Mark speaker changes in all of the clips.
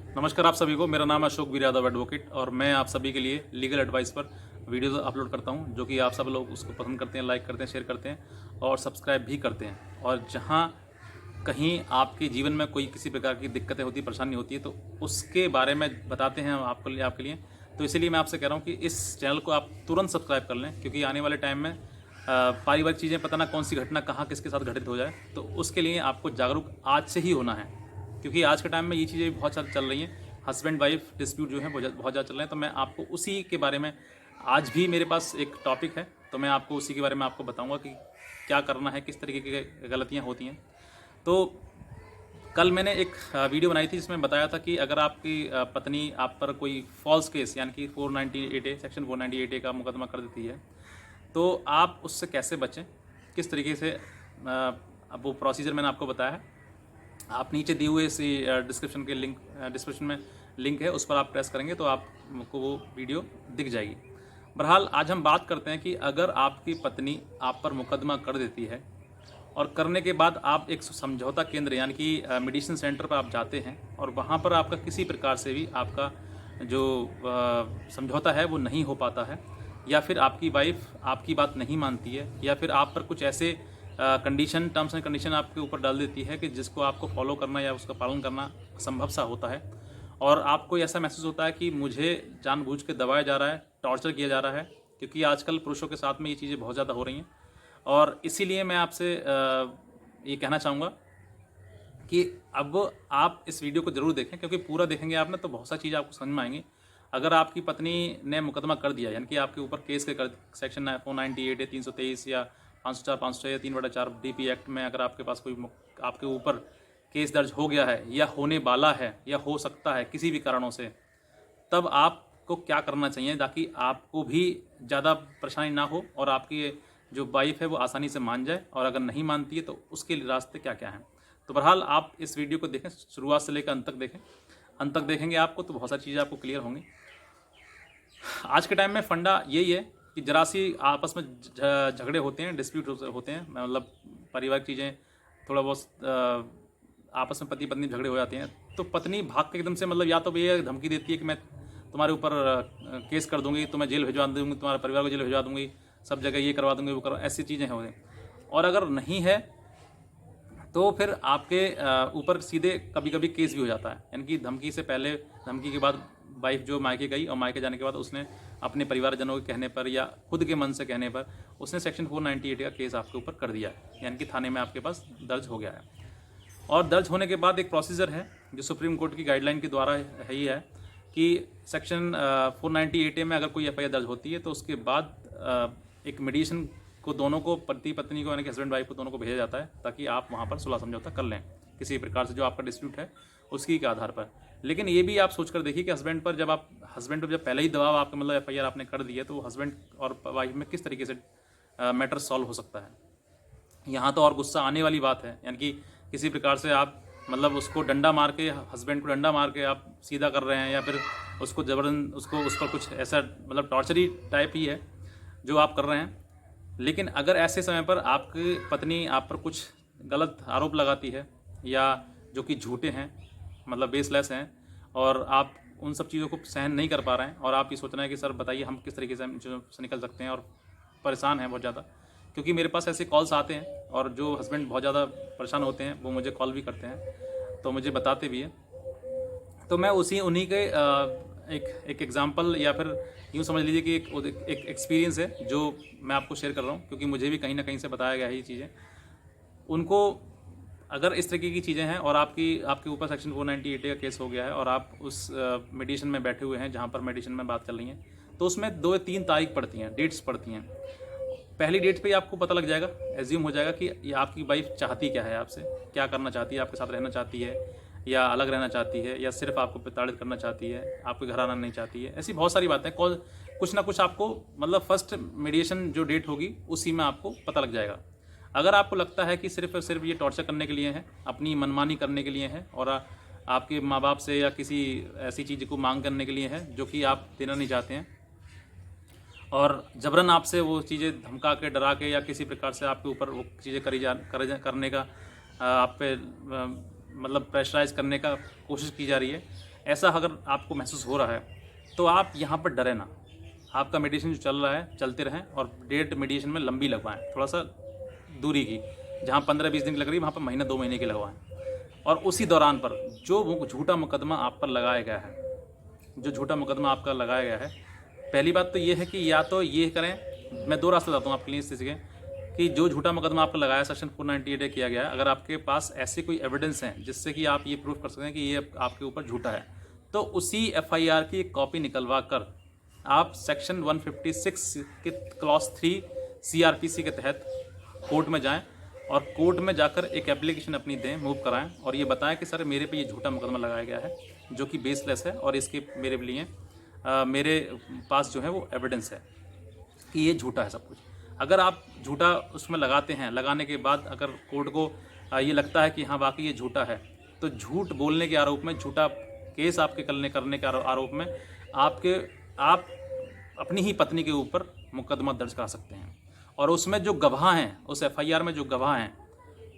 Speaker 1: नमस्कार आप सभी को। मेरा नाम है अशोक वीर यादव एडवोकेट और मैं आप सभी के लिए लीगल एडवाइस पर वीडियोस अपलोड करता हूं, जो कि आप सब लोग उसको पसंद करते हैं, लाइक करते हैं, शेयर करते हैं और सब्सक्राइब भी करते हैं। और जहां कहीं आपके जीवन में कोई किसी प्रकार की दिक्कतें होती, परेशानी होती है, तो उसके बारे में बताते हैं हम आपके लिए। तो इसीलिए मैं आपसे कह रहा हूँ कि इस चैनल को आप तुरंत सब्सक्राइब कर लें, क्योंकि आने वाले टाइम में पारिवारिक चीज़ें, पता ना कौन सी घटना कहाँ किसके साथ घटित हो जाए, तो उसके लिए आपको जागरूक आज से ही होना है। क्योंकि आज के टाइम में ये चीज़ें बहुत ज़्यादा चल रही हैं, हस्बैंड वाइफ डिस्प्यूट जो है बहुत ज़्यादा चल रहे हैं। तो मैं आपको उसी के बारे में, आज भी मेरे पास एक टॉपिक है, तो मैं आपको उसी के बारे में आपको बताऊंगा कि क्या करना है, किस तरीके की गलतियां होती हैं। तो कल मैंने एक वीडियो बनाई थी जिसमें बताया था कि अगर आपकी पत्नी आप पर कोई फॉल्स केस यानी कि 498A सेक्शन 498A का मुकदमा कर देती है, तो आप उससे कैसे बचें, किस तरीके से। अब वो प्रोसीजर मैंने आपको बताया है। आप नीचे दिए हुए इसी डिस्क्रिप्शन में लिंक है, उस पर आप प्रेस करेंगे तो आपको वो वीडियो दिख जाएगी। बहरहाल आज हम बात करते हैं कि अगर आपकी पत्नी आप पर मुकदमा कर देती है और करने के बाद आप एक समझौता केंद्र यानी कि मेडिसिन सेंटर पर आप जाते हैं और वहाँ पर आपका किसी प्रकार से भी आपका जो समझौता है वो नहीं हो पाता है, या फिर आपकी वाइफ आपकी बात नहीं मानती है, या फिर आप पर कुछ ऐसे कंडीशन, टर्म्स एंड कंडीशन आपके ऊपर डाल देती है कि जिसको आपको फॉलो करना या उसका पालन करना संभव सा होता है, और आपको ऐसा महसूस होता है कि मुझे जानबूझ के दबाया जा रहा है, टॉर्चर किया जा रहा है। क्योंकि आजकल पुरुषों के साथ में ये चीज़ें बहुत ज़्यादा हो रही हैं। और इसीलिए मैं आपसे ये कहना चाहूँगा कि अब आप इस वीडियो को ज़रूर देखें, क्योंकि पूरा देखेंगे आप ना तो बहुत सारी चीज़ आपको समझ में आएंगी। अगर आपकी पत्नी ने मुकदमा कर दिया, यानी कि आपके ऊपर केस के कर, सेक्शन 498 या 323 या 504, 506 या 3/4 DP एक्ट में अगर आपके पास कोई आपके ऊपर केस दर्ज हो गया है या होने वाला है या हो सकता है किसी भी कारणों से, तब आपको क्या करना चाहिए ताकि आपको भी ज़्यादा परेशानी ना हो और आपकी जो वाइफ है वो आसानी से मान जाए, और अगर नहीं मानती है तो उसके रास्ते क्या क्या हैं। तो बहरहाल आप इस वीडियो को देखें, शुरुआत से लेकर अंत तक देखें। अंत तक देखेंगे आपको तो बहुत सारी चीज़ें आपको क्लियर होंगी। आज के टाइम में फंडा यही है कि जरा सी आपस में झगड़े होते हैं, डिस्प्यूट होते हैं, मतलब पारिवारिक चीज़ें थोड़ा बहुत आपस में पति पत्नी झगड़े हो जाते हैं, तो पत्नी भाग के एकदम से, मतलब या तो ये धमकी देती है कि मैं तुम्हारे ऊपर केस कर दूंगी, तुम्हें जेल भिजवा दूंगी, तुम्हारे परिवार को जेल भिजवा दूंगी, सब जगह ये करवा दूंगी, वो करवा, ऐसी चीज़ें हैं। और अगर नहीं है तो फिर आपके ऊपर सीधे कभी कभी केस भी हो जाता है। यानी कि धमकी से पहले, धमकी के बाद वाइफ जो मायके गई और मायके जाने के बाद उसने अपने परिवारजनों के कहने पर या खुद के मन से कहने पर उसने सेक्शन 498 का केस आपके ऊपर कर दिया है, यानी कि थाने में आपके पास दर्ज हो गया है। और दर्ज होने के बाद एक प्रोसीजर है जो सुप्रीम कोर्ट की गाइडलाइन के द्वारा है ही है कि सेक्शन 498A में अगर कोई FIR दर्ज होती है तो उसके बाद एक मेडिएशन को दोनों को, पति पत्नी को यानी कि हस्बैंड वाइफ को, दोनों को भेजा जाता है ताकि आप वहाँ पर सुलह समझौता कर लें किसी प्रकार से जो आपका डिस्प्यूट है उसकी के आधार पर। लेकिन ये भी आप सोच कर देखिए कि हस्बैंड पर जब पहले ही दबाव आपका, मतलब FIR आपने कर दिया, तो हस्बैंड और वाइफ में किस तरीके से मैटर सॉल्व हो सकता है। यहाँ तो और गुस्सा आने वाली बात है, यानी कि किसी प्रकार से आप, मतलब उसको डंडा मार के, हस्बैंड को डंडा मार के आप सीधा कर रहे हैं, या फिर उसको जबरन उस पर कुछ ऐसा, मतलब टॉर्चरी टाइप ही है जो आप कर रहे हैं। लेकिन अगर ऐसे समय पर आपकी पत्नी आप पर कुछ गलत आरोप लगाती है या जो कि झूठे हैं, मतलब बेसलेस हैं, और आप उन सब चीज़ों को सहन नहीं कर पा रहे हैं और आप ये सोच रहे हैं कि सर बताइए हम किस तरीके से निकल सकते हैं, और परेशान हैं बहुत ज़्यादा, क्योंकि मेरे पास ऐसे कॉल्स आते हैं और जो हस्बैंड बहुत ज़्यादा परेशान होते हैं वो मुझे कॉल भी करते हैं, तो मुझे बताते भी हैं। तो मैं उन्हीं के एक एग्जांपल, या फिर यूँ समझ लीजिए कि एक एक्सपीरियंस है जो मैं आपको शेयर कर रहा हूँ, क्योंकि मुझे भी कहीं ना कहीं से बताया गया है ये चीज़ें। उनको अगर इस तरीके की चीज़ें हैं और आपके ऊपर सेक्शन 498 का केस हो गया है और आप उस मेडिशन में बैठे हुए हैं जहाँ पर मेडिशन में बात चल रही है, तो उसमें 2 या 3 तारीख पड़ती हैं, डेट्स पड़ती हैं। पहली डेट पे ही आपको पता लग जाएगा, एज्यूम हो जाएगा कि ये आपकी वाइफ चाहती क्या है, आपसे क्या करना चाहती है, आपके साथ रहना चाहती है या अलग रहना चाहती है, या सिर्फ आपको प्रताड़ित करना चाहती है, आपके घर आना नहीं चाहती है। ऐसी बहुत सारी बातें, कुछ ना कुछ आपको, मतलब फर्स्ट मीडिएशन जो डेट होगी उसी में आपको पता लग जाएगा। अगर आपको लगता है कि सिर्फ और सिर्फ ये टॉर्चर करने के लिए है, अपनी मनमानी करने के लिए है, और आपके माँ बाप से या किसी ऐसी चीज़ को मांग करने के लिए है जो कि आप देना नहीं चाहते हैं, और जबरन आपसे वो चीज़ें धमका के, डरा के, या किसी प्रकार से आपके ऊपर वो चीज़ें करने का आप पे मतलब प्रेशराइज करने का कोशिश की जा रही है, ऐसा अगर आपको महसूस हो रहा है तो आप यहाँ पर डरे ना। आपका मेडिटेशन जो चल रहा है चलते रहें और डेट मेडिटेशन में लंबी लगवाएं, थोड़ा सा दूरी की, जहाँ 15-20 दिन की लग रही है वहाँ पर महीना 2 महीने की लगवाएं। और उसी दौरान पर जो वो झूठा मुकदमा आप पर लगाया गया है, जो झूठा मुकदमा आपका लगाया गया है, पहली बात तो ये है कि या तो ये करें, मैं 2 रास्ते बताता हूँ आपके लिए इस चीज़ के, कि जो झूठा मुकदमा आपका लगाया सेक्शन 498 किया गया है, अगर आपके पास ऐसे कोई एविडेंस हैं जिससे कि आप ये प्रूफ कर सकते हैं कि ये आपके ऊपर झूठा है, तो उसी एफआईआर की एक कॉपी निकलवा कर आप सेक्शन 156 के क्लॉज 3 सीआरपीसी के तहत कोर्ट में जाएं और कोर्ट में जाकर एक एप्लीकेशन अपनी दें, मूव कराएं और ये बताएं कि सर मेरे पे ये झूठा मुकदमा लगाया गया है जो कि बेसलेस है और इसके मेरे लिए मेरे पास जो है वो एविडेंस है कि ये झूठा है सब कुछ। अगर आप झूठा उसमें लगाते हैं, लगाने के बाद अगर कोर्ट को ये लगता है कि हाँ वाकई ये झूठा है, तो झूठ बोलने के आरोप में, झूठा केस आपके करने के आरोप में आप अपनी ही पत्नी के ऊपर मुकदमा दर्ज करा सकते हैं। और उसमें जो गवाह हैं, उस एफआईआर में जो गवाह हैं,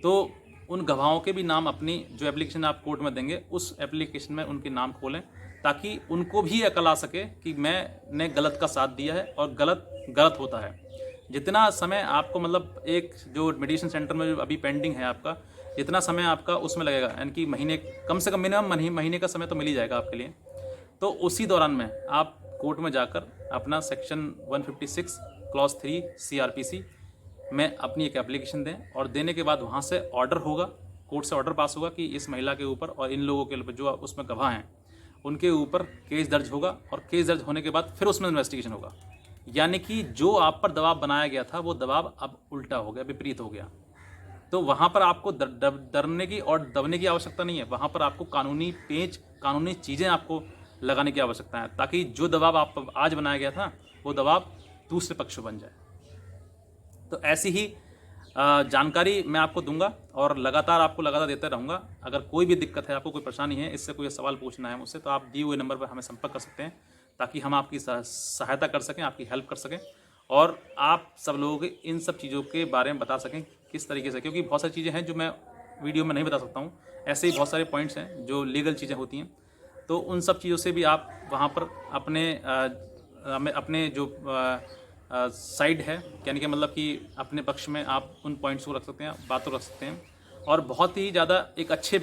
Speaker 1: तो उन गवाहों के भी नाम अपनी जो एप्लीकेशन आप कोर्ट में देंगे उस एप्लीकेशन में उनके नाम खोलें, ताकि उनको भी अकल आ सके कि मैंने गलत का साथ दिया है और गलत होता है। जितना समय आपको मतलब एक जो मेडिटेशन सेंटर में अभी पेंडिंग है आपका, जितना समय आपका उसमें लगेगा, यानी कि महीने, कम से कम मिनिमम महीने का समय तो मिल ही जाएगा आपके लिए। तो उसी दौरान में आप कोर्ट में जाकर अपना सेक्शन 156 क्लॉज 3 सीआरपीसी में अपनी एक एप्लीकेशन दें और देने के बाद वहाँ से ऑर्डर होगा, कोर्ट से ऑर्डर पास होगा कि इस महिला के ऊपर और इन लोगों के ऊपर जो उसमें गवाह हैं उनके ऊपर केस दर्ज होगा। और केस दर्ज होने के बाद फिर उसमें इन्वेस्टिगेशन होगा, यानी कि जो आप पर दबाव बनाया गया था वो दबाव अब उल्टा हो गया, विपरीत हो गया। तो वहाँ पर आपको डरने की और दबने की आवश्यकता नहीं है, वहाँ पर आपको कानूनी पेंच, कानूनी चीज़ें आपको लगाने की आवश्यकता है, ताकि जो दबाव आप पर आज बनाया गया था वो दबाव दूसरे पक्ष बन जाए। तो ऐसी ही जानकारी मैं आपको दूंगा और लगातार देता रहूँगा। अगर कोई भी दिक्कत है, आपको कोई परेशानी है, इससे कोई सवाल पूछना है मुझसे, तो आप दिए हुए नंबर पर हमें संपर्क कर सकते हैं, ताकि हम आपकी सहायता कर सकें, आपकी हेल्प कर सकें और आप सब लोगों के इन सब चीज़ों के बारे में बता सकें किस तरीके से, क्योंकि बहुत सारी चीज़ें हैं जो मैं वीडियो में नहीं बता सकता हूँ। ऐसे ही बहुत सारे पॉइंट्स हैं जो लीगल चीज़ें होती हैं, तो उन सब चीज़ों से भी आप वहाँ पर अपने जो साइड है, यानी कि मतलब कि अपने पक्ष में आप उन पॉइंट्स को रख सकते हैं, बात को रख सकते हैं। और बहुत ही ज़्यादा एक अच्छे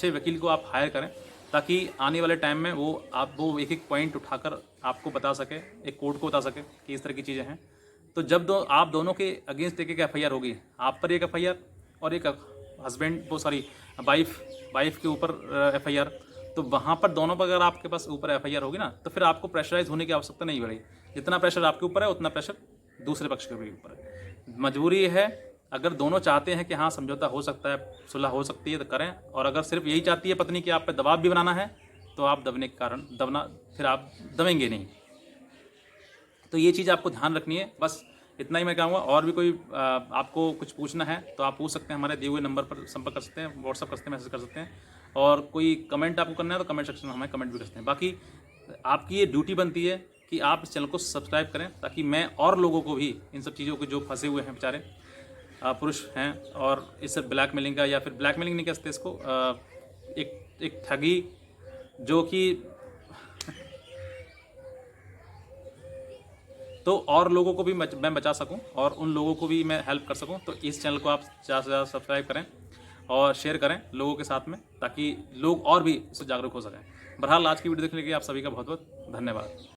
Speaker 1: वकील को आप हायर करें, ताकि आने वाले टाइम में वो एक पॉइंट उठाकर आपको बता सके, एक कोर्ट को बता सके कि इस तरह की चीज़ें हैं। तो जब आप दोनों के अगेंस्ट एक एफआईआर होगी, आप पर एक एफआईआर और एक वाइफ के ऊपर एफआईआर, तो वहाँ पर दोनों पर अगर आपके पास ऊपर एफआईआर होगी ना, तो फिर आपको प्रेशराइज होने की आवश्यकता नहीं पड़ेगी। जितना प्रेशर आपके ऊपर है उतना प्रेशर दूसरे पक्ष के भी ऊपर है। मजबूरी है, अगर दोनों चाहते हैं कि हाँ समझौता हो सकता है, सुलह हो सकती है, तो करें। और अगर सिर्फ यही चाहती है पत्नी कि आप पे दबाव भी बनाना है, तो आप फिर आप दबेंगे नहीं। तो ये चीज़ आपको ध्यान रखनी है। बस इतना ही मैं कहूँगा। और भी कोई आपको कुछ पूछना है तो आप पूछ सकते हैं, हमारे दिए हुए नंबर पर संपर्क कर सकते हैं, व्हाट्सअप कर सकते हैं, मैसेज कर सकते हैं। और कोई कमेंट आपको करना है तो कमेंट सेक्शन में हमें कमेंट भी कर सकते हैं। बाकी आपकी ये ड्यूटी बनती है कि आप इस चैनल को सब्सक्राइब करें, ताकि मैं और लोगों को भी इन सब चीज़ों को, जो फंसे हुए हैं बेचारे पुरुष हैं, और इससे ब्लैकमेलिंग का, या फिर ब्लैकमेलिंग नहीं कह सकते इसको, एक ठगी जो कि तो और लोगों को भी मैं बचा सकूं और उन लोगों को भी मैं हेल्प कर सकूं, तो इस चैनल को आप ज़्यादा से ज़्यादा सब्सक्राइब करें और शेयर करें लोगों के साथ में, ताकि लोग और भी इससे जागरूक हो सकें। बहरहाल आज की वीडियो देखने के लिए आप सभी का बहुत बहुत धन्यवाद।